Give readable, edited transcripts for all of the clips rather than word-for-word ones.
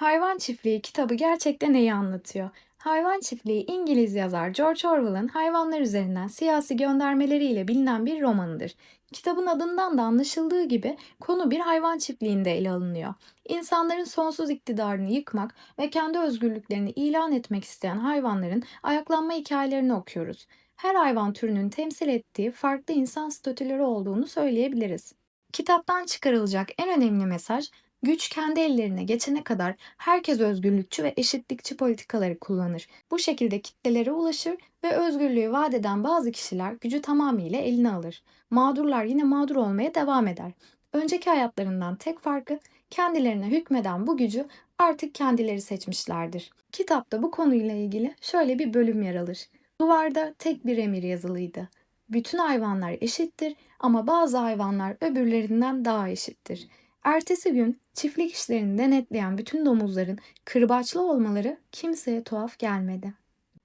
Hayvan Çiftliği kitabı gerçekten neyi anlatıyor? Hayvan Çiftliği İngiliz yazar George Orwell'ın hayvanlar üzerinden siyasi göndermeleriyle bilinen bir romanıdır. Kitabın adından da anlaşıldığı gibi konu bir hayvan çiftliğinde ele alınıyor. İnsanların sonsuz iktidarını yıkmak ve kendi özgürlüklerini ilan etmek isteyen hayvanların ayaklanma hikayelerini okuyoruz. Her hayvan türünün temsil ettiği farklı insan statüleri olduğunu söyleyebiliriz. Kitaptan çıkarılacak en önemli mesaj, güç kendi ellerine geçene kadar herkes özgürlükçü ve eşitlikçi politikaları kullanır. Bu şekilde kitlelere ulaşır ve özgürlüğü vaat eden bazı kişiler gücü tamamıyla eline alır. Mağdurlar yine mağdur olmaya devam eder. Önceki hayatlarından tek farkı, kendilerine hükmeden bu gücü artık kendileri seçmişlerdir. Kitapta bu konuyla ilgili şöyle bir bölüm yer alır. Duvarda tek bir emir yazılıydı. Bütün hayvanlar eşittir ama bazı hayvanlar öbürlerinden daha eşittir. Ertesi gün çiftlik işlerini denetleyen bütün domuzların kırbaçlı olmaları kimseye tuhaf gelmedi.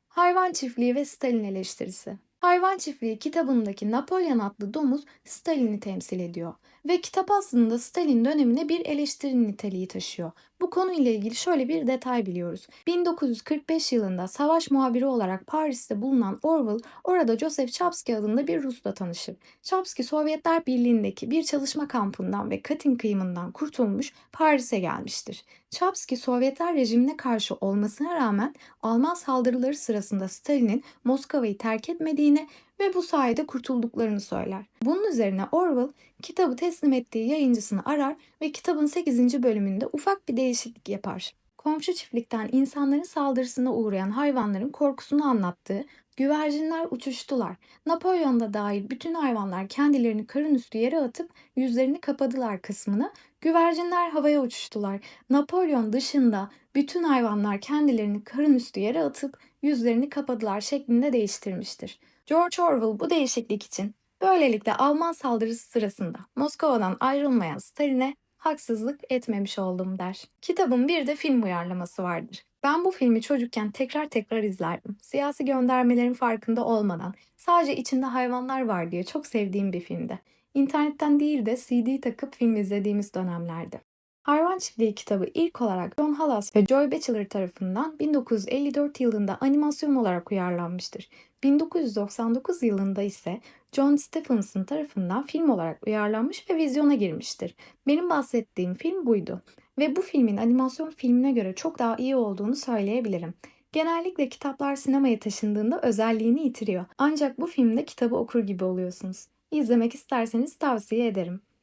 Hayvan Çiftliği ve Stalin eleştirisi. Hayvan Çiftliği kitabındaki Napolyon adlı domuz Stalin'i temsil ediyor ve kitap aslında Stalin dönemine bir eleştiri niteliği taşıyor. Bu konuyla ilgili şöyle bir detay biliyoruz. 1945 yılında savaş muhabiri olarak Paris'te bulunan Orwell orada Joseph Chapsky adında bir Rus'la tanışır. Chapsky Sovyetler Birliği'ndeki bir çalışma kampından ve Katyn kıyımından kurtulmuş Paris'e gelmiştir. Chapsky Sovyetler rejimine karşı olmasına rağmen Alman saldırıları sırasında Stalin'in Moskova'yı terk etmediğini ve bu sayede kurtulduklarını söyler. Bunun üzerine Orwell kitabı teslim ettiği yayıncısını arar ve kitabın 8. bölümünde ufak bir değişiklik yapar. Komşu çiftlikten insanların saldırısına uğrayan hayvanların korkusunu anlattığı "Güvercinler uçuştular. Napolyon da dahil bütün hayvanlar kendilerini karın üstü yere atıp yüzlerini kapadılar" kısmını "Güvercinler havaya uçuştular. Napolyon dışında bütün hayvanlar kendilerini karın üstü yere atıp yüzlerini kapadılar" şeklinde değiştirmiştir. George Orwell bu değişiklik için böylelikle Alman saldırısı sırasında Moskova'dan ayrılmayan Stalin'e haksızlık etmemiş oldum der. Kitabın bir de film uyarlaması vardır. Ben bu filmi çocukken tekrar tekrar izlerdim. Siyasi göndermelerin farkında olmadan sadece içinde hayvanlar var diye çok sevdiğim bir filmdi. İnternetten değil de CD takıp film izlediğimiz dönemlerde. Hayvan Çiftliği kitabı ilk olarak John Halas ve Joy Batchelor tarafından 1954 yılında animasyon olarak uyarlanmıştır. 1999 yılında ise John Stephenson tarafından film olarak uyarlanmış ve vizyona girmiştir. Benim bahsettiğim film buydu ve bu filmin animasyon filmine göre çok daha iyi olduğunu söyleyebilirim. Genellikle kitaplar sinemaya taşındığında özelliğini yitiriyor. Ancak bu filmde kitabı okur gibi oluyorsunuz. İzlemek isterseniz tavsiye ederim.